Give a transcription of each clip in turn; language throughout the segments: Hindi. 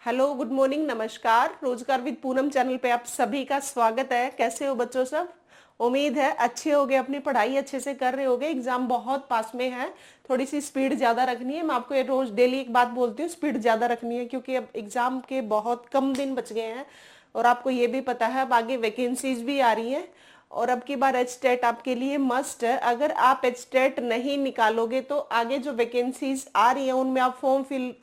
हेलो, गुड मॉर्निंग, नमस्कार। रोजगार विद पूनम चैनल पे आप सभी का स्वागत है। कैसे हो बच्चों सब? उम्मीद है अच्छे होगे, अपनी पढ़ाई अच्छे से कर रहे होगे। एग्जाम बहुत पास में है, थोड़ी सी स्पीड ज्यादा रखनी है। मैं आपको ये रोज डेली एक बात बोलती हूँ, स्पीड ज्यादा रखनी है, क्योंकि अब एग्जाम के बहुत कम दिन बच गए हैं। और आपको ये भी पता है अब आगे वैकेंसीज भी आ रही हैं। और अब की बार एच टेट आपके लिए मस्ट है। अगर आप एच टेट नहीं निकालोगे तो आगे जो वैकेंसीज आ रही हैं उनमें आप फॉर्म फिल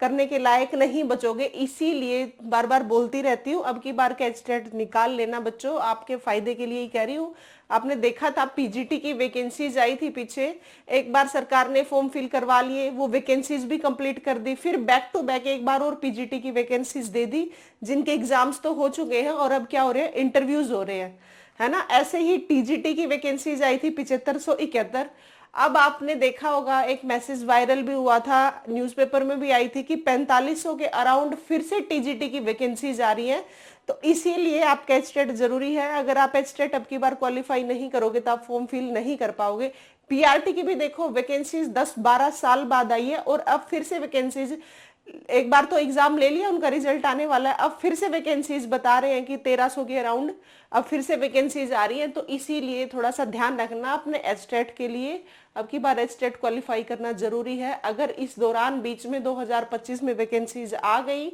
करने के लायक नहीं बचोगे। इसीलिए बार बार बोलती रहती हूँ, अब की बार का एचटेट निकाल लेना बच्चों, आपके फायदे के लिए ही कह रही हूँ। आपने देखा था पीजीटी की वैकेंसीज आई थी पीछे, एक बार सरकार ने फॉर्म फिल करवा लिए, वो वैकेंसीज भी कंप्लीट कर दी, फिर बैक टू बैक एक बार और पीजीटी की वैकेंसीज दे दी, जिनके एग्जाम्स तो हो चुके हैं और अब क्या हो रहे हैं, इंटरव्यूज हो रहे हैं, है ना। ऐसे ही टीजीटी की वैकेंसीज आई थी 7571। अब आपने देखा होगा एक मैसेज वायरल भी हुआ था, न्यूज़पेपर में भी आई थी कि 4500 के अराउंड फिर से टीजीटी की वैकेंसीज आ रही हैं। तो इसीलिए आपका एचटेट जरूरी है। अगर आप एचटेट अब की बार क्वालिफाई नहीं करोगे तो आप फॉर्म फिल नहीं कर पाओगे। पीआरटी की भी देखो वैकेंसीज 10-12 साल बाद आई है और अब फिर से वैकेंसीज, एक बार तो एग्जाम ले लिया, उनका रिजल्ट आने वाला है, अब फिर से वैकेंसीज बता रहे हैं कि 1300 के अराउंड अब फिर से वैकेंसीज आ रही हैं। तो इसीलिए थोड़ा सा ध्यान रखना अपने एचटेट के लिए। अब की बार एचटेट क्वालिफाई करना जरूरी है। अगर इस दौरान बीच में 2025 में वैकेंसीज आ गई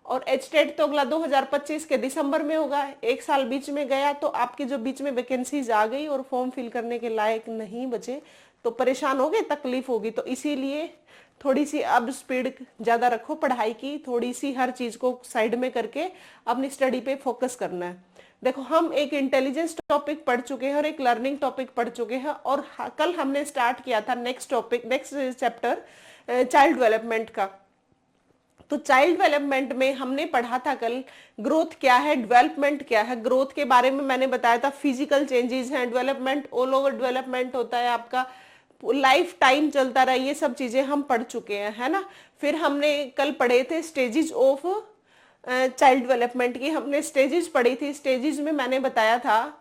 और एचटेट तो अगला 2025 के दिसंबर में होगा, एक साल बीच में गया, तो आपकी जो बीच में वैकेंसीज आ गई और फॉर्म फिल करने के लायक नहीं बचे तो परेशान होगे, तकलीफ होगी। तो इसीलिए थोड़ी सी अब स्पीड ज्यादा रखो पढ़ाई की, थोड़ी सी हर चीज को साइड में करके अपनी स्टडी पे फोकस करना है। देखो हम एक इंटेलिजेंस टॉपिक पढ़ चुके हैं और एक लर्निंग टॉपिक पढ़ चुके हैं, और कल हमने स्टार्ट किया था next topic, next chapter child development का। तो चाइल्ड डेवलपमेंट में हमने पढ़ा था कल ग्रोथ क्या है, डेवलपमेंट क्या है। ग्रोथ के बारे में मैंने बताया था फिजिकल चेंजेस हैं, डेवलपमेंट ऑल ओवर डेवलपमेंट होता है आपका, लाइफ टाइम चलता रहा, ये सब चीजें हम पढ़ चुके हैं, है ना। फिर हमने कल पढ़े थे स्टेजेस ऑफ चाइल्ड डेवलपमेंट की, हमने स्टेजेस पढ़ी थी। स्टेजेस में मैंने बताया था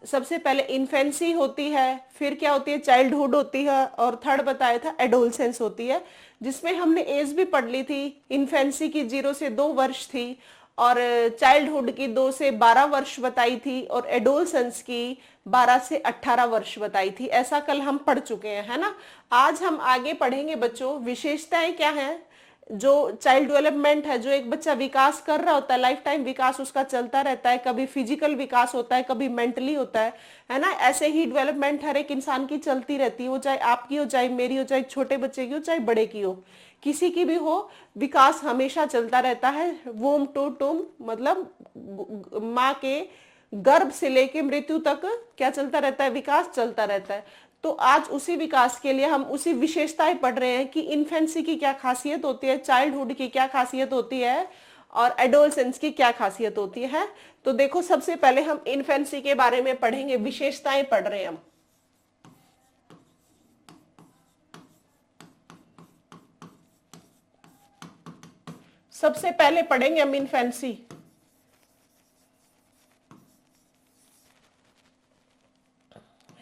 सबसे पहले इन्फेंसी होती है, फिर क्या होती है, चाइल्डहुड होती है, और थर्ड बताया था एडोलसेंस होती है, जिसमें हमने एज भी पढ़ ली थी। इन्फेंसी की 0 से 2 वर्ष थी, और चाइल्डहुड की 2 से 12 वर्ष बताई थी, और एडोलसेंस की 12 से 18 वर्ष बताई थी। ऐसा कल हम पढ़ चुके हैं, है ना। आज हम आगे पढ़ेंगे बच्चों, विशेषताएं क्या है जो चाइल्ड डेवलपमेंट है, जो एक बच्चा विकास कर रहा होता है, लाइफ टाइम विकास उसका चलता रहता है, कभी फिजिकल विकास होता है, कभी मेंटली होता है ना। ऐसे ही डेवलपमेंट हर एक इंसान की चलती रहती है, वो चाहे आपकी हो, चाहे मेरी हो, चाहे छोटे बच्चे की हो, चाहे बड़े की हो, किसी की भी हो, विकास हमेशा चलता रहता है। वोम टू टूम मतलब माँ के गर्भ से लेके मृत्यु तक क्या चलता रहता है, विकास चलता रहता है। तो आज उसी विकास के लिए हम उसी विशेषताएं पढ़ रहे हैं कि इन्फेंसी की क्या खासियत होती है, चाइल्डहुड की क्या खासियत होती है, और एडोलसेंस की क्या खासियत होती है। तो देखो सबसे पहले हम इन्फेंसी के बारे में पढ़ेंगे, विशेषताएं पढ़ रहे हैं हम। सबसे पहले पढ़ेंगे हम इन्फेंसी।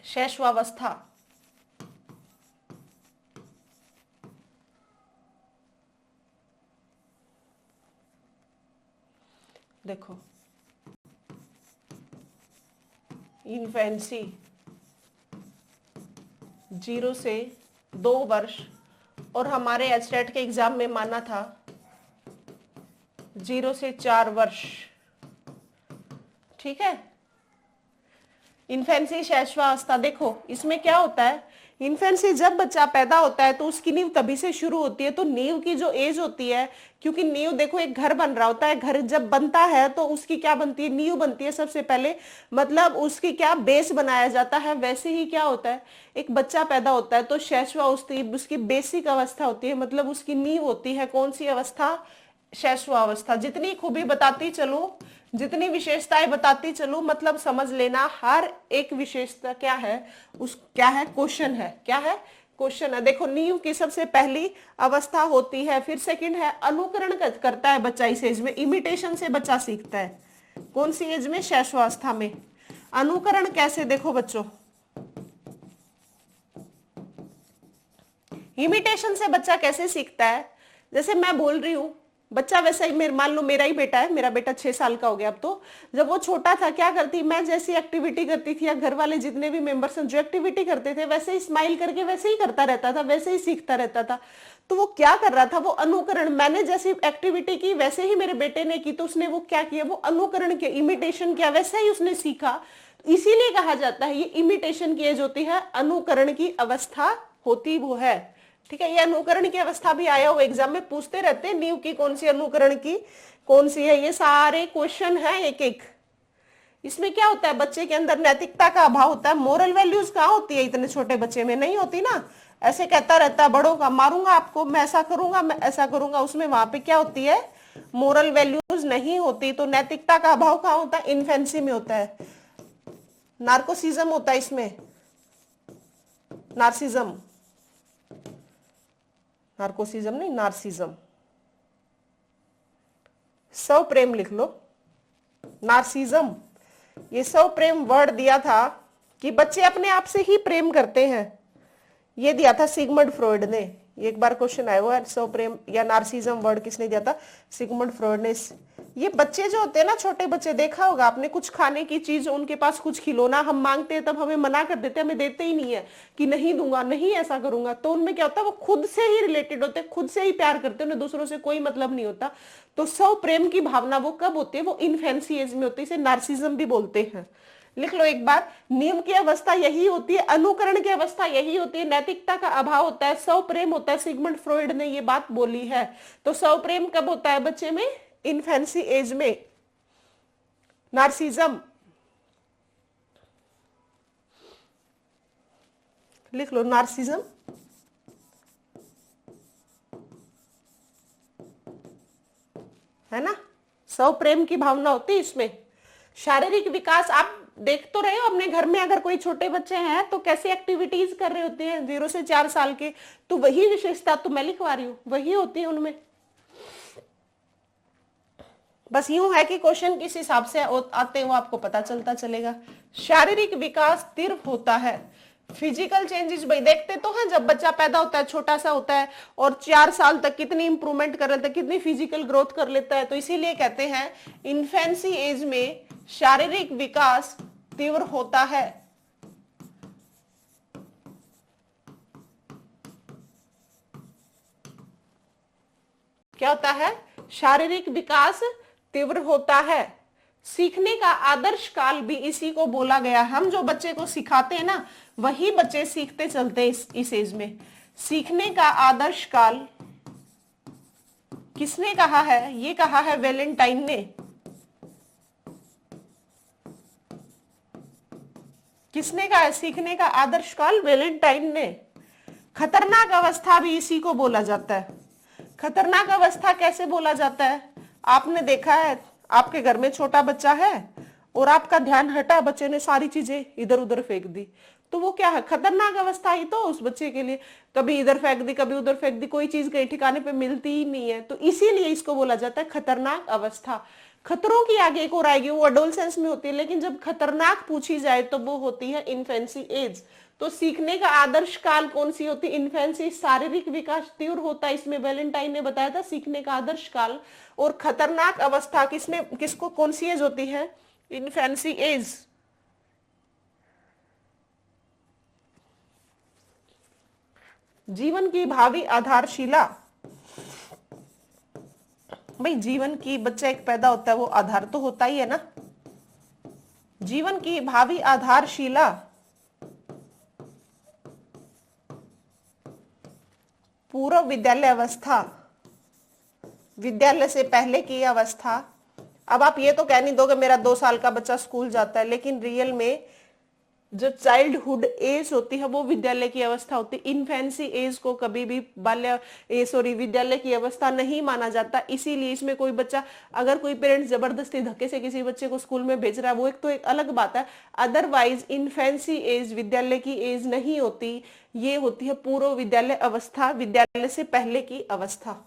शैशवावस्था। देखो इन्फेंसी 0 से 2 वर्ष, और हमारे एचटेट के एग्जाम में माना था 0 से 4 वर्ष, ठीक है। इन्फेंसी शैशवावस्था, देखो इसमें क्या होता है, इन्फेंसी जब बच्चा पैदा होता है तो उसकी नींव तभी से शुरू होती है। तो नींव की जो एज होती है, क्योंकि नींव देखो एक घर बन रहा होता है, घर जब बनता है तो उसकी क्या बनती है, नींव बनती है सबसे पहले, मतलब उसकी क्या बेस बनाया जाता है। वैसे ही क्या होता है, एक बच्चा पैदा होता है तो शैशवावस्था उसकी बेसिक अवस्था होती है, मतलब उसकी नींव होती है। कौन सी अवस्था, शैशवावस्था। जितनी खूबी बताती चलो, जितनी विशेषताएं बताती चलूं, मतलब समझ लेना हर एक विशेषता क्या है, उस क्या है, क्वेश्चन है, क्या है, क्वेश्चन है। देखो नींव की सबसे पहली अवस्था होती है, फिर सेकंड है अनुकरण करता है बच्चा इस एज में, इमिटेशन से बच्चा सीखता है। कौन सी एज में, शैशवावस्था में। अनुकरण कैसे, देखो बच्चों, इमिटेशन से बच्चा कैसे सीखता है, जैसे मैं बोल रही हूं, बच्चा वैसा ही, मेरे मान लो मेरा ही बेटा है, मेरा बेटा 6 साल का हो गया अब तो। जब वो छोटा था क्या करती, मैं जैसी एक्टिविटी करती थी या घर वाले जितने भी मेंबर्स जो एक्टिविटी करते थे वैसे ही स्माइल करके वैसे ही करता रहता था, वैसे ही सीखता रहता था। तो वो क्या कर रहा था, वो अनुकरण, मैंने जैसी एक्टिविटी की वैसे ही मेरे बेटे ने की, तो उसने वो क्या किया, वो अनुकरण किया, इमिटेशन किया, वैसा ही उसने सीखा। इसीलिए कहा जाता है ये इमिटेशन की एज होती है, अनुकरण की अवस्था होती वो है। ठीक है, ये अनुकरण की अवस्था भी आया हुआ एग्जाम में पूछते रहते हैं, नींव की कौन सी, अनुकरण की कौन सी है, ये सारे क्वेश्चन है एक एक। इसमें क्या होता है, बच्चे के अंदर नैतिकता का अभाव होता है। मोरल वैल्यूज कहाँ होती है, इतने छोटे बच्चे में नहीं होती ना। ऐसे कहता रहता है बड़ों का, मारूंगा आपको, मैं ऐसा करूंगा, मैं ऐसा करूंगा, उसमें वहां पे क्या होती है, मोरल वैल्यूज नहीं होती। तो नैतिकता का अभाव कहाँ होता है, इन्फेंसी में होता है, नार्कोसिज्म होता है इसमें, नार्सिज्म, नार्कोसिज्म नहीं, नार्सिज्म। स्व प्रेम लिख लो, नार्सिज्म। ये स्व प्रेम वर्ड दिया था कि बच्चे अपने आप से ही प्रेम करते हैं, ये दिया था सिगमंड फ्रॉइड ने। एक बार क्वेश्चन आया हुआ है, स्व प्रेम या नार्सिज्म वर्ड किसने दिया था, सिगमंड फ्रॉइड ने। ये बच्चे जो होते हैं ना, छोटे बच्चे, देखा होगा आपने, कुछ खाने की चीज, उनके पास कुछ खिलौना हम मांगते हैं तब हमें मना कर देते हैं, हमें देते ही नहीं है कि नहीं दूंगा, नहीं ऐसा करूंगा। तो उनमें क्या होता है, वो खुद से ही रिलेटेड होते हैं, खुद से ही प्यार करते हैं, उन्हें दूसरों से कोई मतलब नहीं होता। तो स्व प्रेम की भावना वो कब होती है, वो इन्फेंसी एज में होती है, इसे नार्सिज्म भी बोलते हैं। लिख लो एक बार, नियम की अवस्था यही होती है, अनुकरण की अवस्था यही होती है, नैतिकता का अभाव होता है, स्व प्रेम होता है। सिगमंड फ्रॉइड ने ये बात बोली है। तो स्व प्रेम कब होता है बच्चे में, इन्फेंसी एज में। नार्सिज्म लिख लो, नार्सिज्म है ना, स्व प्रेम की भावना होती है इसमें। शारीरिक विकास आप देख तो रहे हो अपने घर में, अगर कोई छोटे बच्चे हैं तो कैसे एक्टिविटीज कर रहे होते हैं 0 से 4 साल के, तो वही विशेषता तो मैं लिखवा रही हूं, वही होती है उनमें। बस यूं है कि क्वेश्चन किस हिसाब से आते हैं वो आपको पता चलता चलेगा। शारीरिक विकास तीव्र होता है। फिजिकल चेंजेस भाई देखते तो हैं, जब बच्चा पैदा होता है छोटा सा होता है और 4 साल तक कितनी इंप्रूवमेंट कर लेता है, कितनी फिजिकल ग्रोथ कर लेता है। तो इसीलिए कहते हैं इन्फेंसी एज में शारीरिक विकास तीव्र होता है। क्या होता है, शारीरिक विकास तीव्र होता है। सीखने का आदर्श काल भी इसी को बोला गया। हम जो बच्चे को सिखाते हैं ना, वही बच्चे सीखते चलते हैं इस एज में। सीखने का आदर्श काल किसने कहा है, ये कहा है वैलेंटाइन ने। किसने कहा है सीखने का आदर्श काल, वैलेंटाइन ने। खतरनाक अवस्था भी इसी को बोला जाता है। खतरनाक अवस्था कैसे बोला जाता है, आपने देखा है आपके घर में छोटा बच्चा है और आपका ध्यान हटा, बच्चे ने सारी चीजें इधर उधर फेंक दी, तो वो क्या है, खतरनाक अवस्था ही तो उस बच्चे के लिए। कभी इधर फेंक दी, कभी उधर फेंक दी, कोई चीज कहीं ठिकाने पे मिलती ही नहीं है। तो इसीलिए इसको बोला जाता है खतरनाक अवस्था। खतरों की आगे एक और आएगी, वो एडोलसेंस में होती है, लेकिन जब खतरनाक पूछी जाए तो वो होती है इन्फेंसी एज। तो सीखने का आदर्श काल कौन सी होती है, इन्फेंसी। शारीरिक विकास तीव्र होता है, इसमें वैलेंटाइन ने बताया था सीखने का आदर्श काल। और खतरनाक अवस्था किसको कौन सी एज होती है, इन्फेंसी एज। जीवन की भावी आधारशिला, भाई जीवन की, बच्चा एक पैदा होता है वो आधार तो होता ही है ना। जीवन की भावी आधारशिला पूर्व विद्यालय अवस्था, विद्यालय से पहले की अवस्था। अब आप ये तो कह नहीं दोगे मेरा 2 साल का बच्चा स्कूल जाता है, लेकिन रियल में जो चाइल्डहुड एज होती है वो विद्यालय की अवस्था होती है। इन्फेंसी एज को कभी भी विद्यालय की अवस्था नहीं माना जाता। इसीलिए इसमें कोई बच्चा, अगर कोई पेरेंट्स जबरदस्ती धक्के से किसी बच्चे को स्कूल में भेज रहा है, वो एक अलग बात है। अदरवाइज इन्फेंसी एज विद्यालय की एज नहीं होती, ये होती है पूर्व विद्यालय अवस्था, विद्यालय से पहले की अवस्था।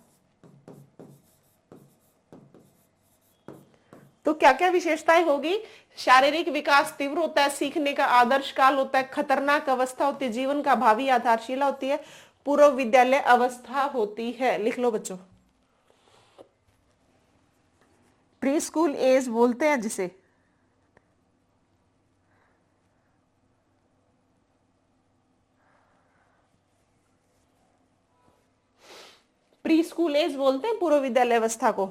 तो क्या क्या विशेषताएं होगी, शारीरिक विकास तीव्र होता है, सीखने का आदर्श काल होता है, खतरनाक अवस्था होती है, जीवन का भावी आधारशिला होती है, पूर्व विद्यालय अवस्था होती है। लिख लो बच्चों। प्री स्कूल एज बोलते हैं जिसे, प्री स्कूल एज बोलते हैं पूर्व विद्यालय अवस्था को।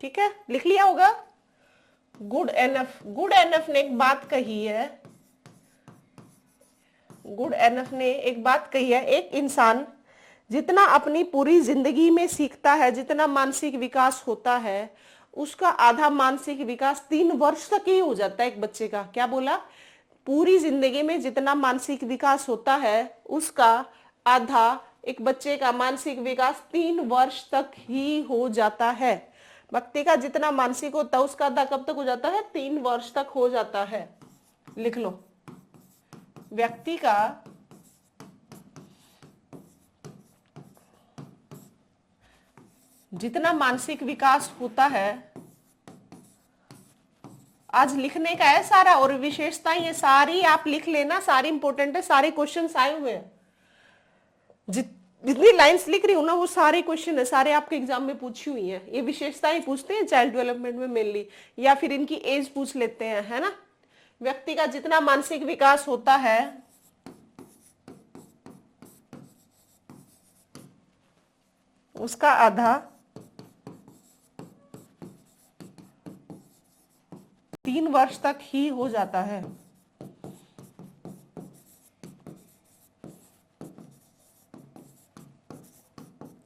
ठीक है, लिख लिया होगा। गुड एनफ, गुड एनफ ने एक बात कही है, गुड एनफ ने एक बात कही है, एक इंसान जितना अपनी पूरी जिंदगी में सीखता है, जितना मानसिक विकास होता है, उसका आधा मानसिक विकास 3 वर्ष तक ही हो जाता है एक बच्चे का। क्या बोला? पूरी जिंदगी में जितना मानसिक विकास होता है उसका आधा एक बच्चे का मानसिक विकास 3 वर्ष तक ही हो जाता है। व्यक्ति का जितना मानसिक होता है उसका आधा कब तक हो जाता है? 3 वर्ष तक हो जाता है। लिख लो, व्यक्ति का जितना मानसिक विकास होता है, आज लिखने का है सारा, और विशेषताएं ये सारी आप लिख लेना, सारी इंपॉर्टेंट है, सारे क्वेश्चंस आए हुए हैं। जितनी लाइंस लिख रही हूं ना वो सारे क्वेश्चन है, सारे आपके एग्जाम में पूछी हुई हैं। ये विशेषताएं पूछते हैं चाइल्ड डेवलपमेंट में मेनली, या फिर इनकी एज पूछ लेते हैं, है ना। व्यक्ति का जितना मानसिक विकास होता है उसका आधा 3 वर्ष तक ही हो जाता है।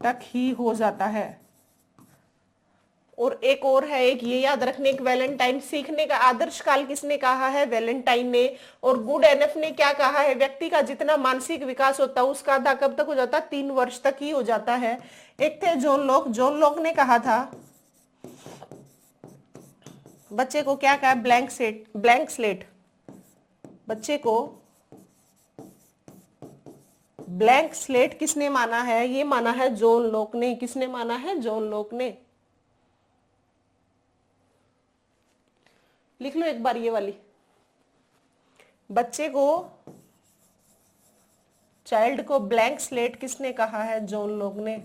तक ही हो जाता है। और एक और है, एक ये याद रखने, एक वैलेंटाइन, सीखने का आदर्श काल किसने कहा है? वैलेंटाइन ने। और गुड एनफ ने क्या कहा है? व्यक्ति का जितना मानसिक विकास होता है उसका आधा कब तक हो जाता है? 3 वर्ष तक ही हो जाता है। एक थे जॉन लॉक, जॉन लॉक ने कहा था बच्चे को क्या कहा? Blank slate. बच्चे को ब्लैंक स्लेट किसने माना है? ये माना है जॉन लॉक ने। किसने माना है? जॉन लॉक ने। लिख लो एक बार ये वाली, बच्चे को, चाइल्ड को ब्लैंक स्लेट किसने कहा है? जॉन लॉक ने।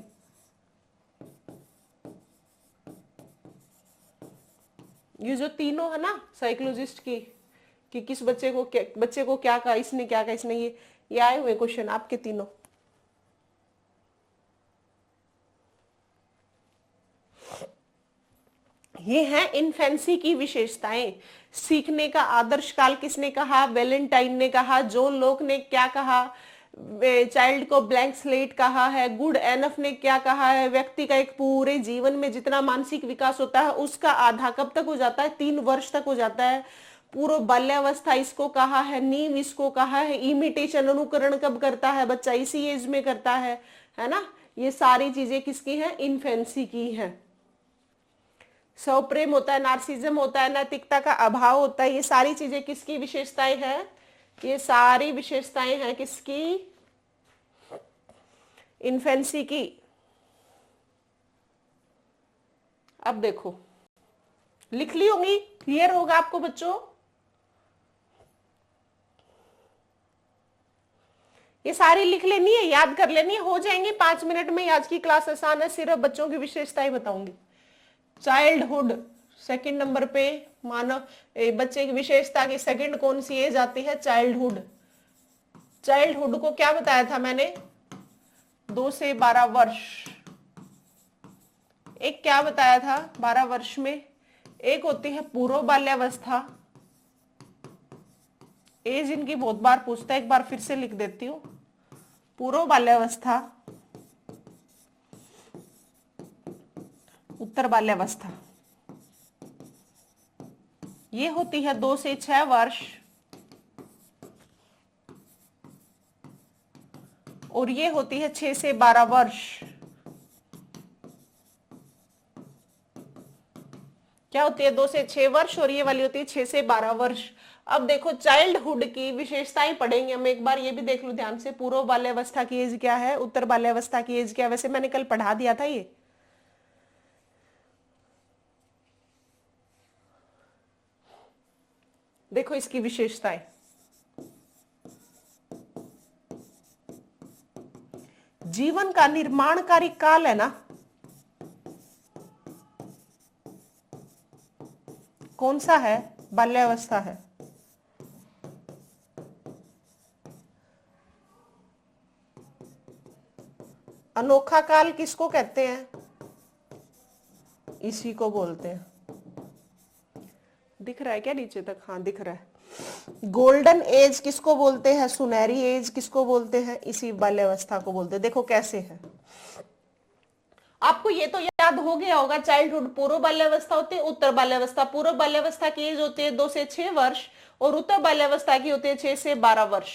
ये जो तीनों है ना साइकोलॉजिस्ट की, कि किस बच्चे को क्या कहा, इसने क्या कहा, इसने ये आए हुए क्वेश्चन आपके तीनों। ये है इन्फेंसी की विशेषताएं। सीखने का आदर्श काल किसने कहा? वैलेंटाइन ने कहा। जॉन लॉक ने क्या कहा? चाइल्ड को ब्लैंक स्लेट कहा है। गुड एनफ ने क्या कहा है? व्यक्ति का एक पूरे जीवन में जितना मानसिक विकास होता है उसका आधा कब तक हो जाता है? 3 वर्ष तक हो जाता है। पूर्व बाल्यावस्था इसको कहा है। नींव इसको कहा है। इमिटेशन, अनुकरण कब करता है बच्चा? इसी एज में करता है ना। ये सारी चीजें किसकी हैं? इन्फेंसी की हैं। स्वप्रेम होता है, नार्सिज्म होता है, नैतिकता का अभाव होता है, ये सारी चीजें किसकी विशेषताएं हैं? ये सारी विशेषताएं हैं किसकी? इन्फेंसी की। अब देखो, लिख ली होंगी, क्लियर होगा आपको बच्चों। ये सारी लिख लेनी है, याद कर लेनी है, हो जाएंगे 5 मिनट में। आज की क्लास आसान है, सिर्फ बच्चों की विशेषताएं बताऊंगी। चाइल्डहुड सेकंड नंबर पे, मानव बच्चे की विशेषता की सेकंड कौन सी एज आती है? चाइल्डहुड। चाइल्डहुड को क्या बताया था मैंने? 2 से 12 वर्ष। एक क्या बताया था 12 वर्ष में? एक होती है पूर्व बाल्यावस्था। एज इनकी बहुत बार पूछता है, एक बार फिर से लिख देती हूं। पूर्व बाल्यावस्था, उत्तर बाल्यावस्था, ये होती है 2 से 6 वर्ष। और ये होती है 6 से 12 वर्ष। क्या होती है? 2 से 6 वर्ष, और ये वाली होती है 6 से 12 वर्ष। अब देखो चाइल्डहुड की विशेषताएं पढ़ेंगे हम। एक बार ये भी देख लो ध्यान से, पूर्व बाल्यावस्था की एज क्या है, उत्तर बाल्यावस्था की एज क्या है। वैसे मैंने कल पढ़ा दिया था ये। देखो इसकी विशेषताएं। जीवन का निर्माणकारी काल है ना, कौन सा है? बाल्यावस्था है। अनोखा काल किसको कहते हैं? इसी को बोलते हैं। दिख रहा है क्या नीचे तक? हाँ दिख रहा है। गोल्डन एज किसको बोलते हैं? सुनहरी एज किसको बोलते हैं? इसी बाल्यावस्था को बोलते हैं। देखो कैसे है, आपको ये तो याद हो गया होगा, चाइल्डहुड पूर्व बाल्यावस्था होती है, उत्तर बाल्यावस्था। पूर्व बाल्यावस्था की एज होती है 2 से 6 वर्ष और उत्तर बाल्यावस्था की होती है 6 से 12 वर्ष।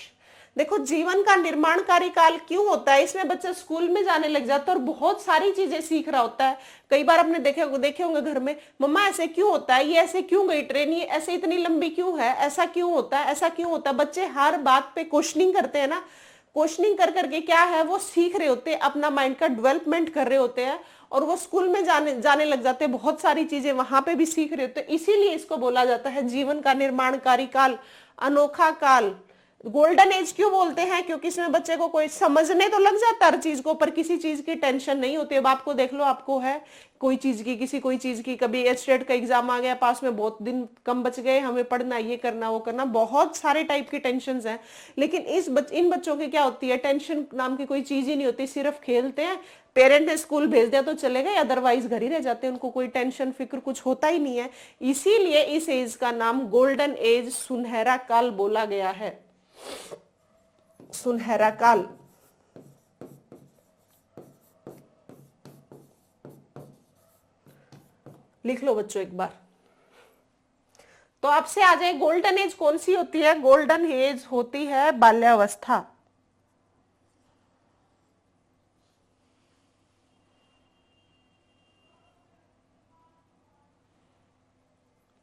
देखो जीवन का निर्माणकारी काल क्यों होता है? इसमें बच्चा स्कूल में जाने लग जाता है और बहुत सारी चीजें सीख रहा होता है। कई बार आपने देखे होंगे घर में, मम्मा ऐसे क्यों होता है, ये ऐसे क्यों गई ट्रेन, ये ऐसे इतनी लंबी क्यों है, ऐसा क्यों होता है, ऐसा क्यों होता है। बच्चे हर बात पे क्वेश्चनिंग करते हैं ना, क्वेश्चनिंग कर करके क्या है वो सीख रहे होते हैं, अपना माइंड का डेवलपमेंट कर रहे होते हैं और वो स्कूल में जाने लग जाते हैं, बहुत सारी चीजें वहां पे भी सीख रहे होते हैं। इसीलिए इसको बोला जाता है जीवन का निर्माणकारी काल, अनोखा काल। गोल्डन एज क्यों बोलते हैं? क्योंकि इसमें बच्चे को कोई समझने तो लग जाता है हर चीज को, पर किसी चीज की टेंशन नहीं होती। अब आपको देख लो, आपको है कोई चीज की, किसी कोई चीज की, कभी स्टेट का एग्जाम आ गया पास में, बहुत दिन कम बच गए, हमें पढ़ना, ये करना, वो करना, बहुत सारे टाइप की टेंशन हैं। लेकिन इन बच्चों की क्या होती है? टेंशन नाम की कोई चीज ही नहीं होती, सिर्फ खेलते हैं, पेरेंट ने स्कूल भेज दिया तो चले गए, अदरवाइज घर ही रह जाते हैं, उनको कोई टेंशन फिक्र कुछ होता ही नहीं है। इसीलिए इस एज का नाम गोल्डन एज, सुनहरा काल बोला गया है। सुनहरा काल। लिख लो बच्चों एक बार, तो आपसे आ जाए गोल्डन एज कौन सी होती है? गोल्डन एज होती है बाल्यावस्था।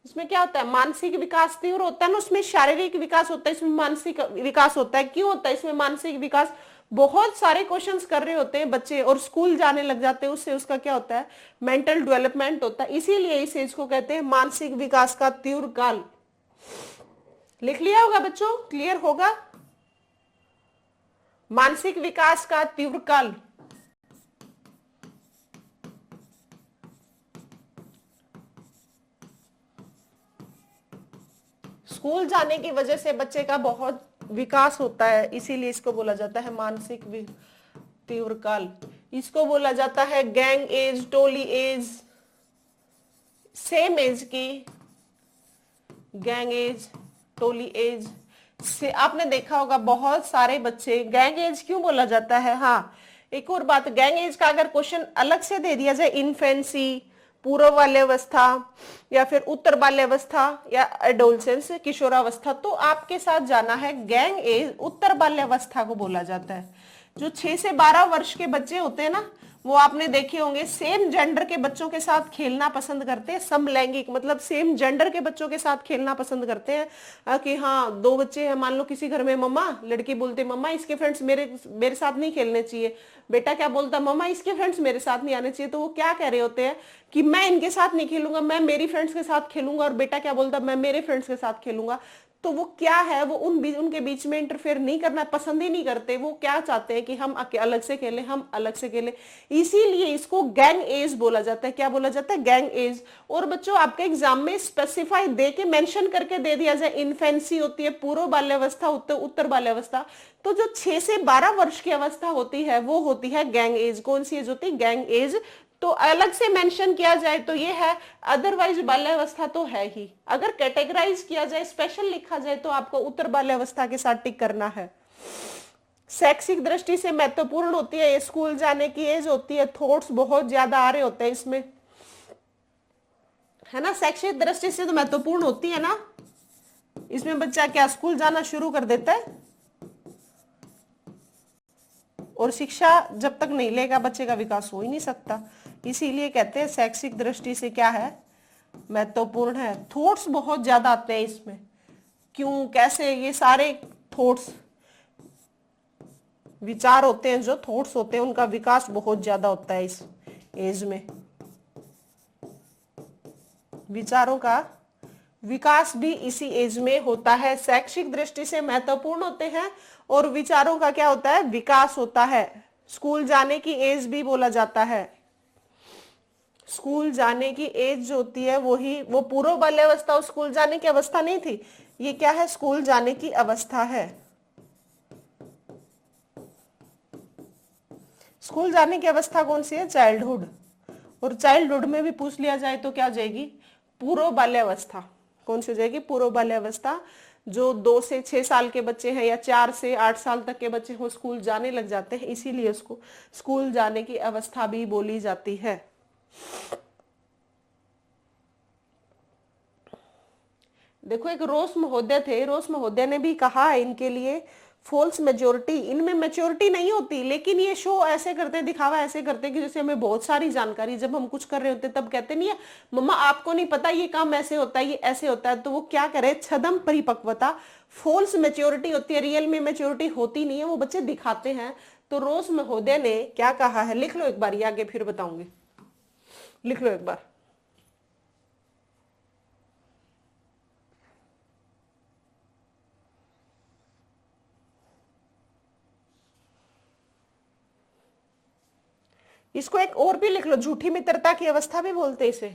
इसमें क्या होता है? मानसिक विकास तीव्र होता है ना, उसमें शारीरिक विकास होता है, इसमें मानसिक विकास होता है। क्यों होता है इसमें मानसिक विकास? बहुत सारे क्वेश्चंस कर रहे होते हैं बच्चे और स्कूल जाने लग जाते हैं, उससे उसका क्या होता है? मेंटल डेवलपमेंट होता है। इसीलिए इस एज को कहते हैं मानसिक विकास का तीव्र काल। लिख लिया होगा बच्चों? क्लियर होगा? मानसिक विकास का तीव्र काल। स्कूल जाने की वजह से बच्चे का बहुत विकास होता है, इसीलिए इसको बोला जाता है मानसिक तीव्र काल। इसको बोला जाता है गैंग एज, टोली एज, सेम एज की गैंग एज, टोली एज से आपने देखा होगा बहुत सारे बच्चे। गैंग एज क्यों बोला जाता है? हाँ एक और बात, गैंग एज का अगर क्वेश्चन अलग से दे दिया जाए, इन्फेंसी, पूर्व बाल्यावस्था या फिर उत्तर बाल्यावस्था या एडोलसेंस, किशोरावस्था, तो आपके साथ जाना है गैंग एज, उत्तर बाल्यावस्था को बोला जाता है। जो 6 से 12 वर्ष के बच्चे होते हैं ना, वो आपने देखे होंगे सेम जेंडर के बच्चों के साथ खेलना पसंद करते हैं। समलैंगिक मतलब सेम जेंडर के बच्चों के साथ खेलना पसंद करते हैं। कि हाँ 2 बच्चे हैं मान लो किसी घर में, मम्मा, लड़की बोलते मम्मा इसके फ्रेंड्स मेरे साथ नहीं खेलने चाहिए, बेटा क्या बोलता, मम्मा इसके फ्रेंड्स मेरे साथ नहीं आने चाहिए। तो वो क्या कह रहे होते हैं कि मैं इनके साथ नहीं खेलूंगा, मैं मेरी फ्रेंड्स के साथ खेलूंगा, और बेटा क्या बोलता, मैं मेरे फ्रेंड्स के साथ खेलूंगा। तो वो क्या है, वो उनके बीच में इंटरफेयर नहीं करना पसंद ही नहीं करते। वो क्या चाहते हैं कि हम अलग से खेलें, हम अलग से खेलें। इसीलिए इसको गैंग एज बोला जाता है। क्या बोला जाता है? Gang as. और बच्चों आपके एग्जाम में स्पेसिफाई दे के मेंशन करके दे दिया जाए, इन्फेंसी होती है, पूर्व बाल्यावस्था, उत्तर बाल्यावस्था। तो जो 6 से 12 वर्ष की अवस्था होती है वो होती है गैंग एज। कौन सी एज होती है? Gang as. तो अलग से मेंशन किया जाए तो ये है, अदरवाइज बाल्यावस्था तो है ही। अगर कैटेगराइज किया जाए, स्पेशल लिखा जाए, तो आपको उत्तर बाल्यावस्था के साथ टिक करना है। शैक्षिक दृष्टि से महत्वपूर्ण होती है, स्कूल जाने की एज होती है, थॉट्स बहुत ज्यादा आ रहे होते हैं इसमें, है ना। शैक्षिक दृष्टि से तो महत्वपूर्ण होती है ना। इसमें बच्चा क्या स्कूल जाना शुरू कर देता है, और शिक्षा जब तक नहीं लेगा बच्चे का विकास हो ही नहीं सकता। इसीलिए कहते हैं शैक्षिक दृष्टि से क्या है, महत्वपूर्ण है। थॉट्स बहुत ज्यादा आते हैं इसमें, क्यों, कैसे, ये सारे थॉट्स, विचार होते हैं, जो थॉट्स होते हैं उनका विकास बहुत ज्यादा होता है इस एज में। विचारों का विकास भी इसी एज में होता है। शैक्षिक दृष्टि से महत्वपूर्ण होते हैं और विचारों का क्या होता है, विकास होता है। स्कूल जाने की एज भी बोला जाता है। स्कूल जाने की एज जो होती है वो पूर्व बाल्यावस्था और स्कूल जाने की अवस्था नहीं थी, ये क्या है, स्कूल जाने की अवस्था है। स्कूल जाने की अवस्था कौन सी है, चाइल्डहुड। और चाइल्डहुड में भी पूछ लिया जाए तो क्या हो जाएगी, पूर्व बाल्यावस्था। कौन सी हो जाएगी, पूर्व बाल्यावस्था। जो 2 से 6 साल के बच्चे हैं या 4 से 8 साल तक के बच्चे हो स्कूल जाने लग जाते हैं, इसीलिए उसको स्कूल जाने की अवस्था भी बोली जाती है। देखो एक रोस महोदय थे, रोस महोदय ने भी कहा है इनके लिए फॉल्स मेच्योरिटी, इनमें मेच्योरिटी नहीं होती, लेकिन ये शो ऐसे करते, दिखावा ऐसे करते कि जैसे हमें बहुत सारी जानकारी, जब हम कुछ कर रहे होते तब कहते नहीं है मम्मा आपको नहीं पता ये काम ऐसे होता है, ये ऐसे होता है, तो वो क्या करे, छदम परिपक्वता, फॉल्स मेच्योरिटी होती है, रियल में मेच्योरिटी होती नहीं है, वो बच्चे दिखाते हैं। तो रोस महोदय ने क्या कहा है, लिख लो एक बार, ये आगे फिर बताऊंगी, लिख लो एक बार। इसको एक और भी लिख लो, झूठी मित्रता की अवस्था भी बोलते इसे।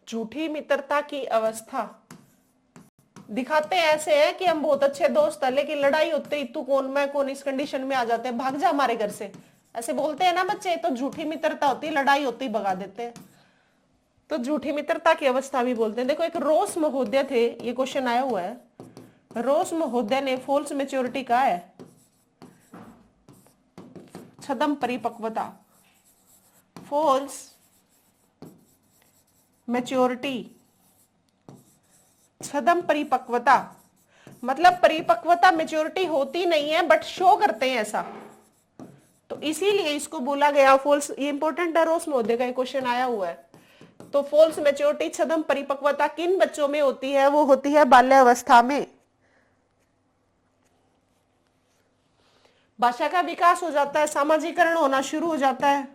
झूठी मित्रता की अवस्था दिखाते ऐसे है कि हम बहुत अच्छे दोस्त हैं, लेकिन लड़ाई होते ही तू कौन मैं कौन, इस कंडीशन में आ जाते हैं, भाग जा हमारे घर से, ऐसे बोलते हैं ना बच्चे, तो झूठी मित्रता होती है, लड़ाई होती ही भगा देते हैं, तो झूठी मित्रता की अवस्था भी बोलते हैं। देखो एक रोस महोदय थे, ये क्वेश्चन आया हुआ है, रोस महोदय ने फॉल्स मेच्योरिटी कहा है, छदम परिपक्वता, फॉल्स मैच्योरिटी, छदम परिपक्वता, मतलब परिपक्वता मेच्योरिटी होती नहीं है बट शो करते हैं ऐसा, तो इसीलिए इसको बोला गया फॉल्स। ये इंपॉर्टेंट है, रोस महोदय का क्वेश्चन आया हुआ है। तो फॉल्स मेच्योरिटी, छदम परिपक्वता किन बच्चों में होती है, वो होती है बाल्यावस्था में। भाषा का विकास हो जाता है, सामाजिकरण होना शुरू हो जाता है,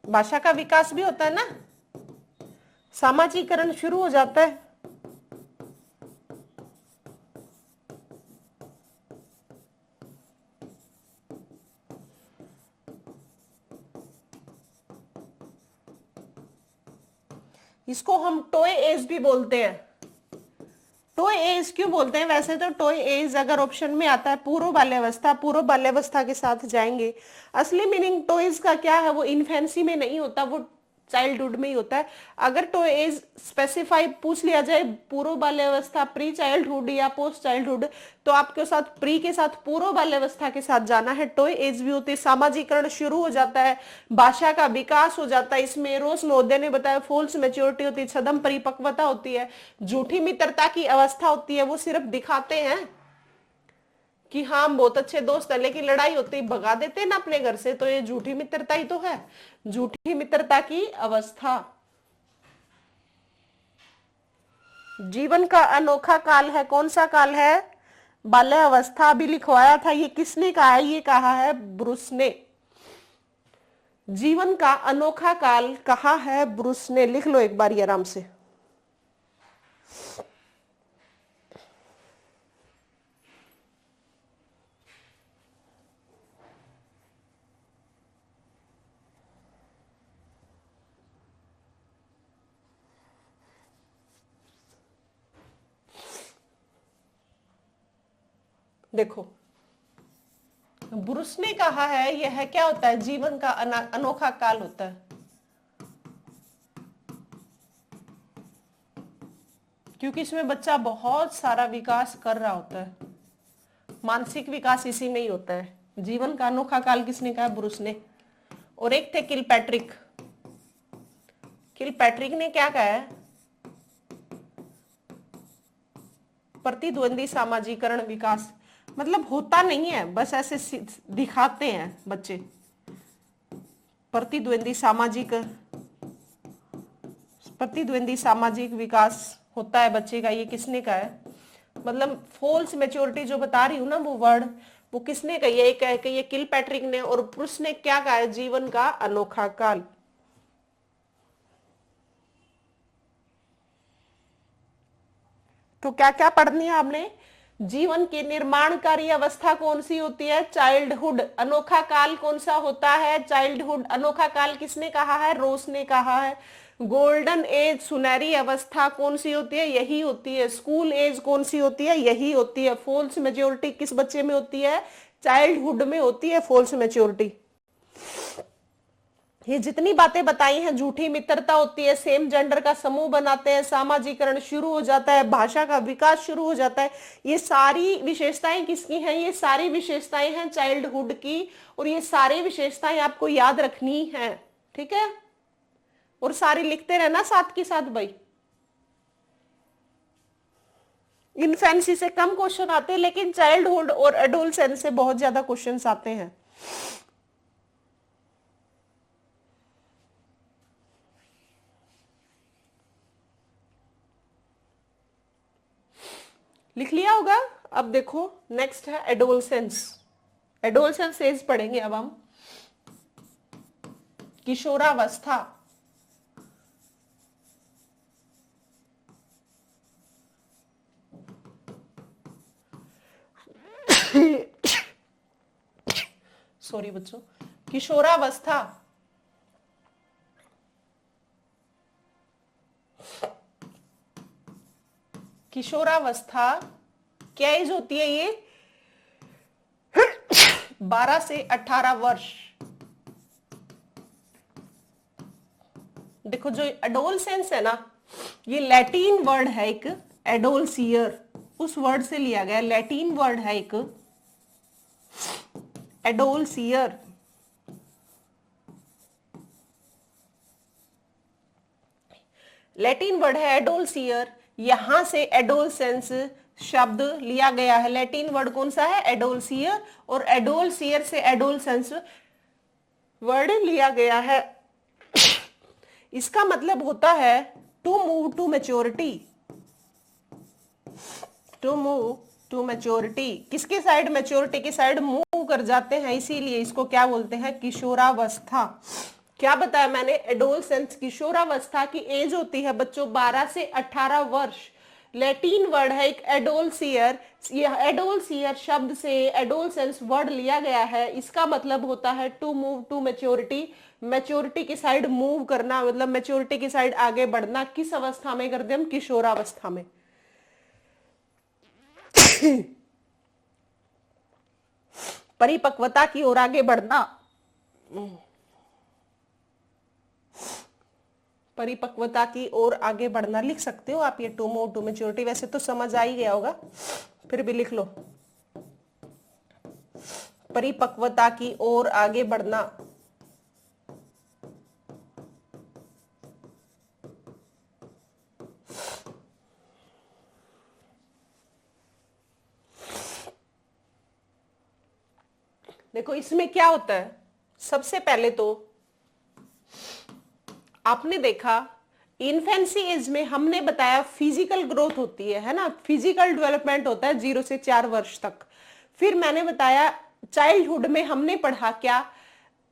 भाषा का विकास भी होता है ना, सामाजिकरण शुरू हो जाता है। इसको हम टॉय एज भी बोलते हैं। टॉय एज क्यों बोलते हैं, वैसे तो टॉय एज अगर ऑप्शन में आता है पूर्व बाल्यावस्था, पूर्व बाल्यावस्था के साथ जाएंगे। असली मीनिंग टॉयज का क्या है, वो इन्फेंसी में नहीं होता, वो चाइल्डहुड में ही होता है। अगर टॉय एज स्पेसिफाई पूछ लिया जाए, पूर्व बाल्यावस्था, प्री चाइल्डहुड या पोस्ट चाइल्डहुड, तो आपके साथ प्री के साथ पूर्व बाल्यावस्था के साथ जाना है। टॉय एज भी होती है, सामाजिकरण शुरू हो जाता है, भाषा का विकास हो जाता है। इसमें रोस महोदय ने बताया फॉल्स मेच्योरिटी होती है, छदम परिपक्वता होती है, झूठी मित्रता की अवस्था होती है, वो सिर्फ दिखाते हैं कि हाँ हम बहुत अच्छे दोस्त है, लेकिन लड़ाई होती ही भगा देते हैं ना अपने घर से, तो ये झूठी मित्रता ही तो है, झूठी मित्रता की अवस्था। जीवन का अनोखा काल है, कौन सा काल है, बाल्यावस्था। भी लिखवाया था, ये किसने कहा है, ये कहा है ब्रूस ने। जीवन का अनोखा काल कहा है ब्रूस ने, लिख लो एक बार ये आराम से। देखो ब्रूस ने कहा है, यह क्या होता है, जीवन का अनोखा काल होता है, क्योंकि इसमें बच्चा बहुत सारा विकास कर रहा होता है, मानसिक विकास इसी में ही होता है। जीवन का अनोखा काल किसने कहा, ब्रूस ने। और एक थे किलपैट्रिक, किलपैट्रिक ने क्या कहा है, प्रतिद्वंदी सामाजिकरण विकास, मतलब होता नहीं है, बस ऐसे दिखाते हैं बच्चे। प्रतिद्वंदी सामाजिक विकास होता है बच्चे का, ये किसने कहा है, मतलब फॉल्स मेच्योरिटी जो बता रही हूं ना वो वर्ड, वो किसने कही है, कह के ये किलपैट्रिक ने। और ब्रूस ने क्या कहा है, जीवन का अनोखा काल। तो क्या क्या पढ़नी है आपने? जीवन की निर्माणकारी अवस्था कौन सी होती है? चाइल्डहुड। अनोखा काल कौन सा होता है? चाइल्डहुड। अनोखा काल किसने कहा है? रोस ने कहा है। गोल्डन एज, सुनहरी अवस्था कौन सी होती है? यही होती है। स्कूल एज कौन सी होती है? यही होती है। फॉल्स मेच्योरिटी किस बच्चे में होती है? चाइल्डहुड में होती है फॉल्स मेच्योरिटी। ये जितनी बातें बताई हैं, झूठी मित्रता होती है, सेम जेंडर का समूह बनाते हैं, सामाजिकरण शुरू हो जाता है, भाषा का विकास शुरू हो जाता है, ये सारी विशेषताएं किसकी हैं? ये सारी विशेषताएं हैं चाइल्डहुड की। और ये सारी विशेषताएं आपको याद रखनी है, ठीक है? और सारी लिखते रहना साथ के साथ भाई। इन्फेंसी से कम क्वेश्चन आते हैं, लेकिन चाइल्डहुड और एडोलसेंस से बहुत ज्यादा क्वेश्चंस आते हैं। लिख लिया होगा। अब देखो नेक्स्ट है एडोलसेंस। एडोलसेंस एज पढ़ेंगे अब हम। किशोरावस्था। सॉरी बच्चों। किशोरावस्था। किशोरावस्था क्या एज होती है? ये 12 से 18 वर्ष। देखो जो एडोलसेंस है ना, ये लैटिन वर्ड है एक, एडोलसियर, उस वर्ड से लिया गया। लैटिन वर्ड है एक एडोलसियर। लैटिन वर्ड है एडोलसियर, यहां से एडोलसेंस शब्द लिया गया है। लैटिन वर्ड कौन सा है? एडोलसियर। और एडोलसियर से एडोलसेंस वर्ड लिया गया है। इसका मतलब होता है to move to maturity. To move to maturity, किसके साइड? मैच्योरिटी की साइड मूव कर जाते हैं, इसीलिए इसको क्या बोलते हैं? किशोरावस्था। क्या बताया मैंने? एडोलसेंस, किशोरावस्था की एज होती है बच्चों 12 से 18 वर्ष। लैटिन वर्ड है एक एडोलसियर। यह एडोलसियर शब्द से एडोलसेंस वर्ड लिया गया है। इसका मतलब होता है to move to maturity. Maturity की साइड मूव करना, मतलब मैच्योरिटी की साइड आगे बढ़ना। किस अवस्था में करते हम? किशोरावस्था में। परिपक्वता की ओर आगे बढ़ना। परिपक्वता की ओर आगे बढ़ना लिख सकते हो आप ये टू मूव टू मैच्योरिटी। वैसे तो समझ आ ही गया होगा, फिर भी लिख लो। परिपक्वता की ओर आगे बढ़ना। देखो इसमें क्या होता है, सबसे पहले तो आपने देखा इन्फेंसी एज में हमने बताया फिजिकल ग्रोथ होती है ना, फिजिकल डेवलपमेंट होता है 0 से 4 वर्ष तक। फिर मैंने बताया चाइल्डहुड में हमने पढ़ा क्या?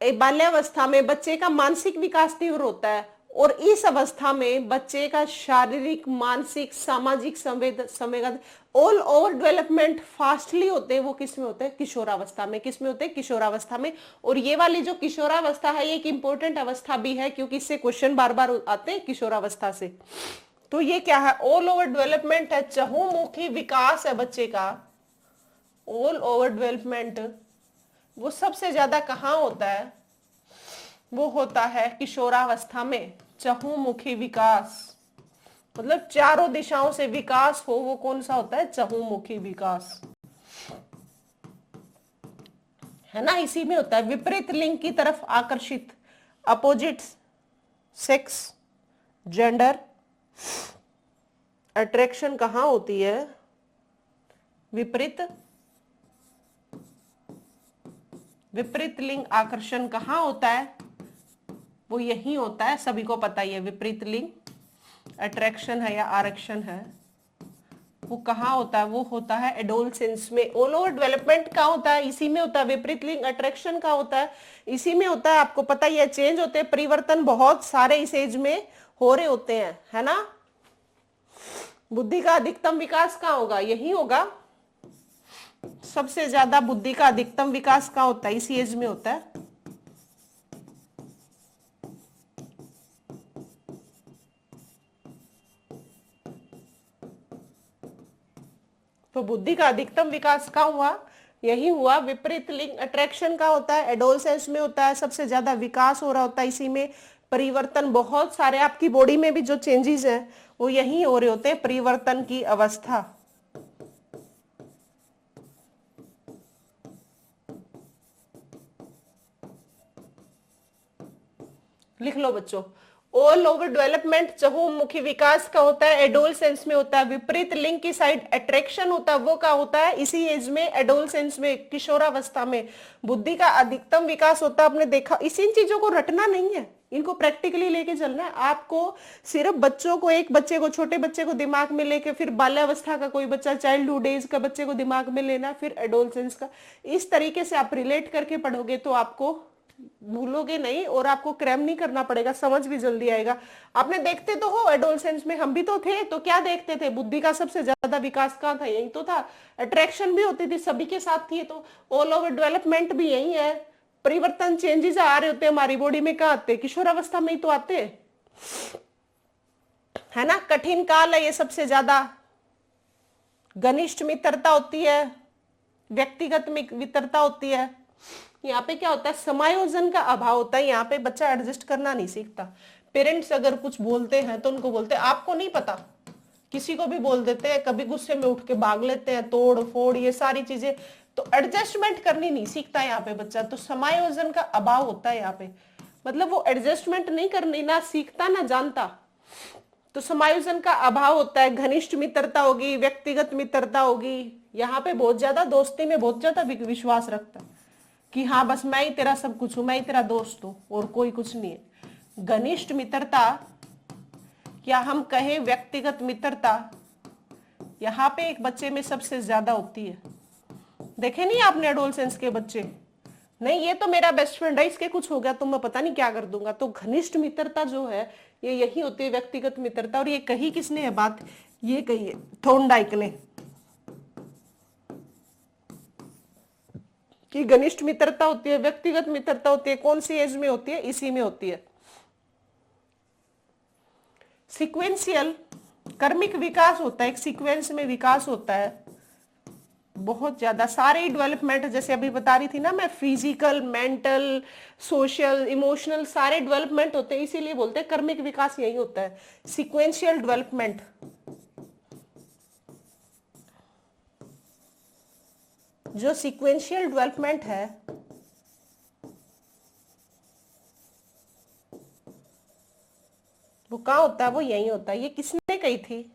बाल्यावस्था में बच्चे का मानसिक विकास तीव्र होता है, और इस अवस्था में बच्चे का शारीरिक, मानसिक, सामाजिक संवेदन ऑल ओवर डेवलपमेंट फास्टली होते हैं। वो किस में होते हैं? किशोरावस्था में। किस में होते हैं? किशोरावस्था में। और ये वाली जो किशोरावस्था है ये एक इंपॉर्टेंट अवस्था भी है, क्योंकि इससे क्वेश्चन बार बार आते हैं किशोरावस्था से। तो ये क्या है? ऑल ओवर डेवलपमेंट है, चहुमुखी विकास है बच्चे का। ऑल ओवर डेवलपमेंट वो सबसे ज्यादा कहाँ होता है? वो होता है किशोरावस्था में। चहुमुखी विकास मतलब चारों दिशाओं से विकास हो, वो कौन सा होता है? चहुमुखी विकास, है ना, इसी में होता है। विपरीत लिंग की तरफ आकर्षित, अपोजिट सेक्स, जेंडर अट्रैक्शन कहाँ होती है? विपरीत लिंग आकर्षण कहाँ होता है? वो यही होता है, सभी को पता ही है। विपरीत लिंग अट्रैक्शन है या आरक्षण है, वो कहाँ होता है? वो होता है एडोलसेंस में। ऑल ओवर डेवलपमेंट कहाँ होता है? इसी में होता है। विपरीत लिंग अट्रैक्शन कहाँ होता है? इसी में होता है। आपको पता ही है, चेंज होते हैं, परिवर्तन बहुत सारे इस एज में हो रहे होते हैं, है ना। बुद्धि का अधिकतम विकास कहाँ होगा? यही होगा। सबसे ज्यादा बुद्धि का अधिकतम विकास कहाँ होता है? इसी एज में होता है। तो बुद्धि का अधिकतम विकास कहाँ हुआ? यही हुआ। विपरीत लिंग अट्रैक्शन का होता है, एडोलसेंस में होता है, सबसे ज्यादा विकास हो रहा होता है इसी में। परिवर्तन बहुत सारे आपकी बॉडी में भी जो चेंजेस हैं वो यही हो रहे होते हैं, परिवर्तन की अवस्था। लिख लो बच्चों। ऑल ओवर डेवलपमेंट चहुमुखी विकास का होता है, एडोलसेंस में होता है। विपरीत लिंग की साइड अट्रैक्शन होता है, वो का होता है इसी एज में, एडोलसेंस में, किशोरावस्था में। बुद्धि का अधिकतम विकास होता है, आपने देखा। इसी इन चीजों को रटना नहीं है, इनको प्रैक्टिकली लेके चलना है आपको। सिर्फ बच्चों को, एक बच्चे को, छोटे बच्चे को दिमाग में लेके, फिर बाल्यावस्था का कोई बच्चा, चाइल्डहुड एज का बच्चे को दिमाग में लेना, फिर एडोलसेंस का। इस तरीके से आप रिलेट करके पढ़ोगे तो आपको भूलोगे नहीं और आपको क्रैम नहीं करना पड़ेगा, समझ भी जल्दी आएगा। आपने देखते तो हो एडोलसेंस में, हम भी तो थे, तो क्या देखते थे? बुद्धि का सबसे ज्यादा विकास कहाँ था? यही तो था। अट्रैक्शन भी होती थी, सभी के साथ थी। तो ऑल ओवर डेवलपमेंट भी यही है। परिवर्तन, चेंजेस आ रहे होते हैं हमारी बॉडी में, कहाँ आते? किशोरावस्था में ही तो आते, है ना। कठिन काल है ये सबसे ज्यादा। घनिष्ठ मित्रता होती है, व्यक्तिगत मित्रता होती है। यहाँ पे क्या होता है? समायोजन का अभाव होता है। यहाँ पे बच्चा एडजस्ट करना नहीं सीखता। पेरेंट्स अगर कुछ बोलते हैं तो उनको बोलते हैं आपको नहीं पता, किसी को भी बोल देते हैं, कभी गुस्से में उठ के भाग लेते हैं, तोड़ फोड़, ये सारी चीजें। तो एडजस्टमेंट करनी नहीं सीखता यहाँ पे बच्चा। तो समायोजन का अभाव होता है यहाँ पे, मतलब वो एडजस्टमेंट नहीं करनी, ना सीखता ना जानता। तो समायोजन का अभाव होता है। घनिष्ठ मित्रता होगी, व्यक्तिगत मित्रता होगी। यहाँ पे बहुत ज्यादा दोस्ती में बहुत ज्यादा विश्वास रखता है कि हाँ बस मैं ही तेरा सब कुछ हूं, मैं ही तेरा दोस्त हूं और कोई कुछ नहीं है। घनिष्ठ मित्रता या हम कहें व्यक्तिगत मित्रता, यहाँ पे एक बच्चे में सबसे ज्यादा होती है। देखे नहीं आपने एडोलसेंस के बच्चे? नहीं ये तो मेरा बेस्ट फ्रेंड है, इसके कुछ हो गया तो मैं पता नहीं क्या कर दूंगा। तो घनिष्ठ मित्रता जो है ये यही होती है, व्यक्तिगत मित्रता। और ये कही किसने है बात? ये कही है थॉर्नडाइक ने, कि घनिष्ठ मित्रता होती है, व्यक्तिगत मित्रता होती है। कौन सी एज में होती है? इसी में होती है। सीक्वेंशियल कर्मिक विकास होता है, एक सीक्वेंस में विकास होता है बहुत ज्यादा। सारे डेवलपमेंट जैसे अभी बता रही थी ना मैं, फिजिकल, मेंटल, सोशल, इमोशनल, सारे डेवलपमेंट होते हैं, इसीलिए बोलते हैं कर्मिक विकास यही होता है, सीक्वेंशियल डेवलपमेंट। जो सीक्वेंशियल डेवलपमेंट है वो कहाँ होता है? वो यही होता है। ये किसने कही थी?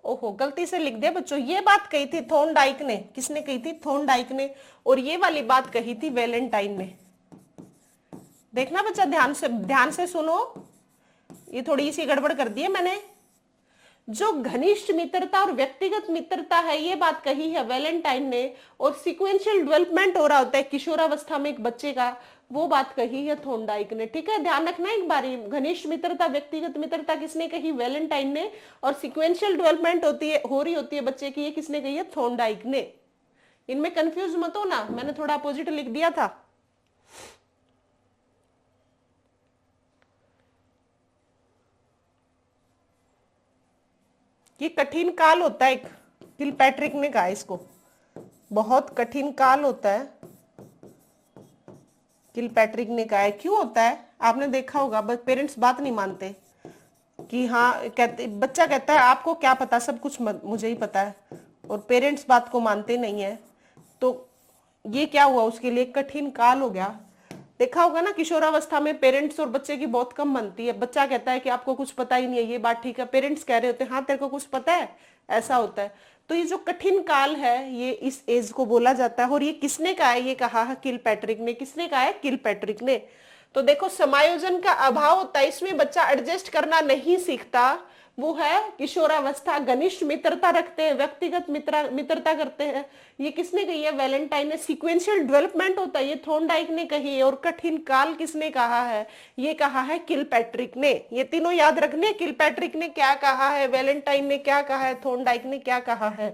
ओहो गलती से लिख दिया बच्चों। ये बात कही थी थॉर्नडाइक ने। किसने कही थी? थॉर्नडाइक ने। और ये वाली बात कही थी वैलेंटाइन ने। देखना बच्चा, ध्यान से सुनो, ये थोड़ी सी गड़बड़ कर दी है मैंने। जो घनिष्ठ मित्रता और व्यक्तिगत मित्रता है ये बात कही है वैलेंटाइन ने, और सीक्वेंशियल डेवलपमेंट हो रहा होता है किशोरावस्था में एक बच्चे का, वो बात कही है थॉर्नडाइक ने। ठीक है, ध्यान रखना एक बारी। घनिष्ठ मित्रता, व्यक्तिगत मित्रता किसने कही? वैलेंटाइन ने। और सीक्वेंशियल डेवलपमेंट हो रही होती है बच्चे की, ये किसने कही है? थॉर्नडाइक ने। इनमें कंफ्यूज मत हो ना, मैंने थोड़ा अपोजिट लिख दिया था। ये कठिन काल होता है, किलपैट्रिक ने कहा इसको, बहुत कठिन काल होता है, किलपैट्रिक ने कहा है। क्यों होता है? आपने देखा होगा पेरेंट्स बात नहीं मानते कि हाँ, कहते बच्चा कहता है आपको क्या पता, सब कुछ मुझे ही पता है, और पेरेंट्स बात को मानते नहीं है। तो ये क्या हुआ उसके लिए? कठिन काल हो गया। देखा होगा ना किशोरावस्था में पेरेंट्स और बच्चे की बहुत कम बनती है। बच्चा कहता है कि आपको कुछ पता ही नहीं है, ये बात ठीक है। पेरेंट्स कह रहे होते हैं हाँ तेरे को कुछ पता है, ऐसा होता है। तो ये जो कठिन काल है ये इस एज को बोला जाता है। और ये किसने कहा है? ये कहा है किलपैट्रिक ने। किसने कहा है? किलपैट्रिक ने। तो देखो समायोजन का अभाव होता है, इसमें बच्चा एडजस्ट करना नहीं सीखता। वो है किशोरावस्था, घनिष्ठ मित्रता रखते हैं, व्यक्तिगत मित्रता करते हैं। ये किसने कही है? वैलेंटाइन ने। सीक्वेंशियल डेवलपमेंट होता है, ये थॉर्नडाइक ने कही है। और कठिन काल किसने कहा है? ये कहा है किलपैट्रिक ने। ये तीनों याद रखने, किलपैट्रिक ने क्या कहा है, वैलेंटाइन ने क्या कहा है, थॉर्नडाइक ने क्या कहा है।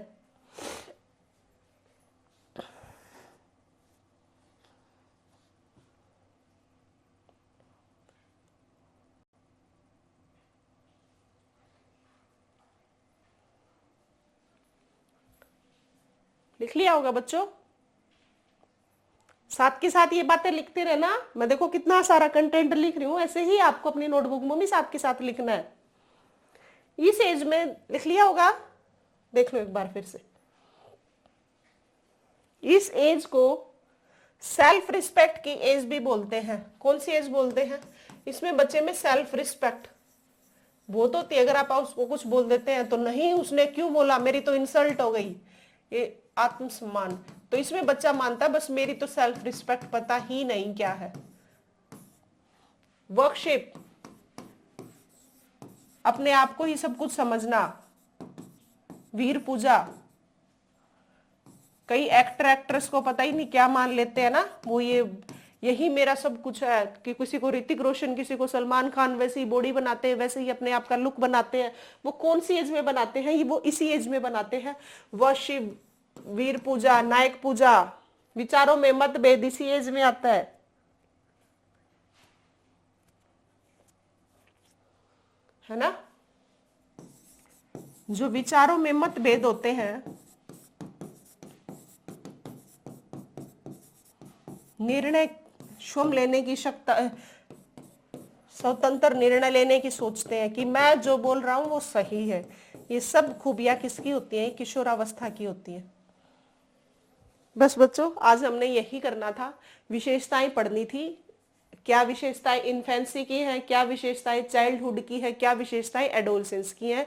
लिख लिया होगा बच्चों? साथ के साथ ये बातें लिखते रहना। मैं देखो कितना सारा कंटेंट लिख रही हूं, ऐसे ही आपको अपनी नोटबुक में भी साथ के साथ लिखना है। इस एज में लिख लिया होगा, देख लो एक बार फिर से। इस एज को सेल्फ रिस्पेक्ट की एज भी बोलते हैं। कौन सी एज बोलते हैं? इसमें बच्चे में सेल्फ रिस्पेक्ट बहुत होती है। अगर आप उसको कुछ बोल देते हैं तो नहीं उसने क्यों बोला, मेरी तो इंसल्ट हो गई, ये आत्मसम्मान। तो इसमें बच्चा मानता है बस मेरी तो सेल्फ रिस्पेक्ट पता ही नहीं क्या है। वर्कशिप, अपने आप को ही सब कुछ समझना। वीर पूजा, कई एक्टर एक्ट्रेस को पता ही नहीं क्या मान लेते हैं ना, वो यही मेरा सब कुछ है। कि किसी को ऋतिक रोशन, किसी को सलमान खान वैसे ही बॉडी बनाते हैं, वैसे ही अपने आप का लुक बनाते हैं। वो कौन सी एज में बनाते हैं? वो इसी एज में बनाते हैं। वर्शिप, वीर पूजा, नायक पूजा, विचारों में मतभेद इसी एज में आता है ना। जो विचारों में मतभेद होते हैं, निर्णय स्वयं लेने की शक्ति, स्वतंत्र निर्णय लेने की सोचते हैं कि मैं जो बोल रहा हूं वो सही है। ये सब खूबियां किसकी होती हैं? किशोरावस्था की होती है। बस बच्चों, आज हमने यही करना था, विशेषताएं पढ़नी थी। क्या विशेषताएं इन्फेंसी की हैं, क्या विशेषताएं चाइल्डहुड की है, क्या विशेषताएं एडोलसेंस की हैं।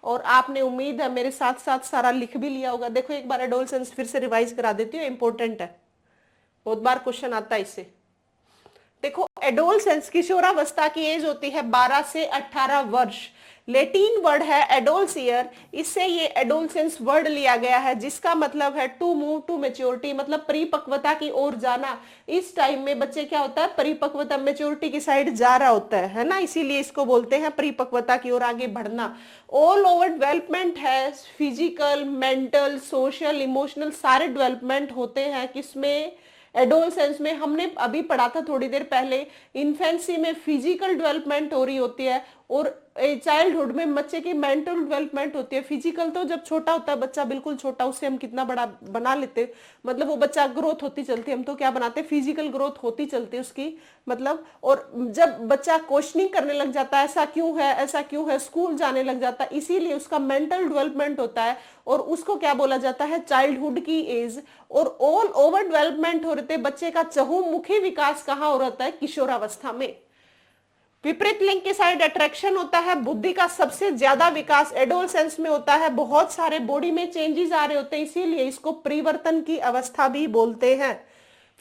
और आपने उम्मीद है मेरे साथ साथ सारा लिख भी लिया होगा। देखो एक बार एडोलसेंस फिर से रिवाइज करा देती हूँ, इंपॉर्टेंट है, बहुत बार क्वेश्चन आता है इससे। देखो एडोलसेंस, किशोरावस्था की एज होती है 12 से 18 वर्ष। लेटिन वर्ड है एडोल्सियर, इससे ये एडोलसेंस वर्ड लिया गया है, जिसका मतलब है टू मूव टू मेच्योरिटी, मतलब परिपक्वता की ओर जाना। इस टाइम में बच्चे क्या होता है? परिपक्वता, मेच्योरिटी की साइड जा रहा होता है ना, इसीलिए इसको बोलते हैं परिपक्वता की ओर आगे बढ़ना। ऑल ओवर डेवलपमेंट है, फिजिकल, मेंटल, सोशल, इमोशनल सारे डेवलपमेंट होते हैं किसमें? एडोलसेंस में। हमने अभी पढ़ा था थोड़ी देर पहले, इन्फेंसी में फिजिकल डेवलपमेंट हो रही होती है और चाइल्डहुड में बच्चे की मेंटल डेवलपमेंट होती है। फिजिकल तो जब छोटा होता है बच्चा, बिल्कुल छोटा, उससे हम कितना बड़ा बना लेते, मतलब वो बच्चा ग्रोथ होती चलती है, हम तो क्या बनाते हैं? फिजिकल ग्रोथ होती चलती है उसकी, मतलब। और जब बच्चा क्वेश्चनिंग करने लग जाता है, ऐसा क्यों है, ऐसा क्यों है, स्कूल जाने लग जाता है, इसीलिए उसका मेंटल डेवलपमेंट होता है और उसको क्या बोला जाता है? चाइल्डहुड की एज। और ऑल ओवर डेवलपमेंट हो रहे थे बच्चे का चहुमुखी विकास कहाँ हो रहा है? किशोरावस्था में। विपरीत लिंग के साइड अट्रैक्शन होता है, बुद्धि का सबसे ज्यादा विकास एडोलसेंस में होता है, बहुत सारे बॉडी में चेंजेस आ रहे होते हैं, इसीलिए इसको परिवर्तन की अवस्था भी बोलते हैं।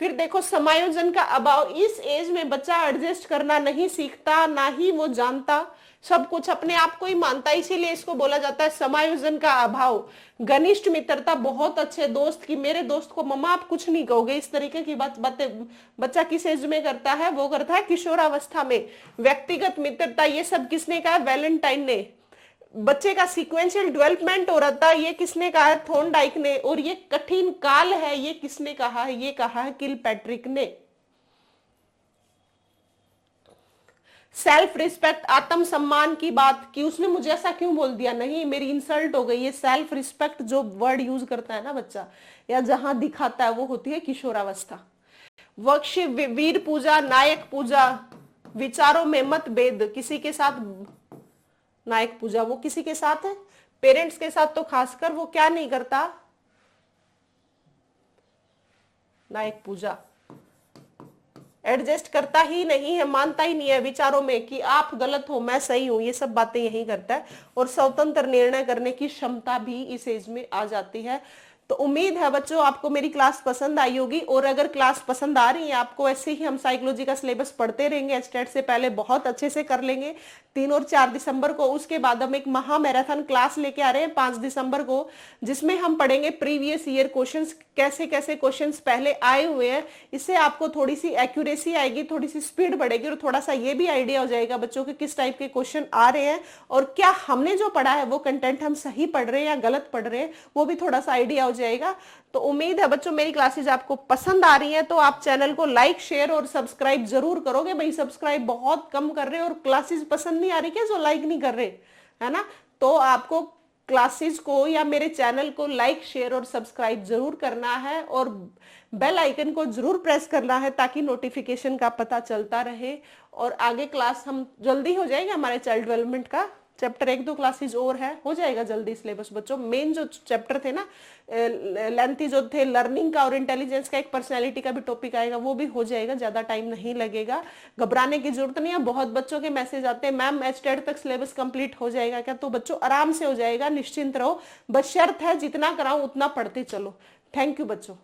फिर देखो समायोजन का अभाव, इस एज में बच्चा एडजस्ट करना नहीं सीखता, ना ही वो जानता, सब कुछ अपने आप को ही मानता है, इसीलिए इसको बोला जाता है समायोजन का अभाव। घनिष्ठ मित्रता, बहुत अच्छे दोस्त की, मेरे दोस्त को मम्मा आप कुछ नहीं कहोगे, इस तरीके की बातें बच्चा किस एज में करता है? वो करता है किशोरावस्था में। व्यक्तिगत मित्रता, ये सब किसने कहा? वैलेंटाइन ने। बच्चे का सीक्वेंशियल डेवलपमेंट हो रहा था, ये किसने कहा है? थॉर्नडाइक ने। और ये कठिन काल है, ये किसने कहा है? ये कहा है किलपैट्रिक ने। सेल्फ रिस्पेक्ट, आत्मसम्मान की बात की, उसने मुझे ऐसा क्यों बोल दिया, नहीं मेरी इंसल्ट हो गई। ये सेल्फ रिस्पेक्ट जो वर्ड यूज करता है ना बच्चा, या जहां दिखाता है, वो होती है किशोरावस्था। वर्कशिप, वीर पूजा, नायक पूजा, विचारों में मतभेद, किसी के साथ नायक पूजा, वो किसी के साथ है? पेरेंट्स के साथ तो खासकर वो क्या नहीं करता? नायक पूजा एडजस्ट करता ही नहीं है, मानता ही नहीं है विचारों में कि आप गलत हो मैं सही हूं, ये सब बातें यही करता है। और स्वतंत्र निर्णय करने की क्षमता भी इस एज में आ जाती है। तो उम्मीद है बच्चों आपको मेरी क्लास पसंद आई होगी, और अगर क्लास पसंद आ रही है आपको, ऐसे ही हम साइकोलॉजी का सिलेबस पढ़ते रहेंगे, एचटेट से पहले बहुत अच्छे से कर लेंगे 3 और 4 दिसंबर को। उसके बाद हम एक महा मैराथन क्लास लेके आ रहे हैं 5 दिसंबर को, जिसमें हम पढ़ेंगे प्रीवियस ईयर क्वेश्चंस, कैसे कैसे क्वेश्चंस पहले आए हुए हैं। इससे आपको थोड़ी सी एक्यूरेसी आएगी, थोड़ी सी स्पीड बढ़ेगी, और थोड़ा सा ये भी आइडिया हो जाएगा बच्चों के किस टाइप के क्वेश्चन आ रहे हैं, और क्या हमने जो पढ़ा है वो कंटेंट हम सही पढ़ रहे हैं या गलत पढ़ रहे हैं, वो भी थोड़ा सा आइडिया हो जाएगा। तो उम्मीद है बच्चों मेरी क्लासेज आपको पसंद आ रही हैं, तो आप चैनल को लाइक शेयर और सब्सक्राइब जरूर करोगे। भाई सब्सक्राइब बहुत कम कर रहे हो, और क्लासेज पसंद नहीं आ रही क्या जो लाइक नहीं कर रहे, है ना? तो आपको क्लासेस को या मेरे चैनल को लाइक शेयर और सब्सक्राइब जरूर करना है, और बेल आइकन को जरूर प्रेस करना है, ताकि नोटिफिकेशन का पता चलता रहे। और आगे क्लास हम जल्दी हो जाएगा, हमारे चाइल्ड डेवलपमेंट का चैप्टर 1-2 क्लासेस और है, हो जाएगा जल्दी सिलेबस बच्चों। मेन जो चैप्टर थे ना लेंथी जो थे, लर्निंग का और इंटेलिजेंस का, एक पर्सनैलिटी का भी टॉपिक आएगा, वो भी हो जाएगा, ज्यादा टाइम नहीं लगेगा, घबराने की जरूरत नहीं है। बहुत बच्चों के मैसेज आते हैं मैम एचटेट तक सिलेबस कंप्लीट हो जाएगा क्या? तो बच्चों आराम से हो जाएगा, निश्चिंत रहो, बस शर्त है जितना कराऊं उतना पढ़ते चलो। थैंक यू बच्चों।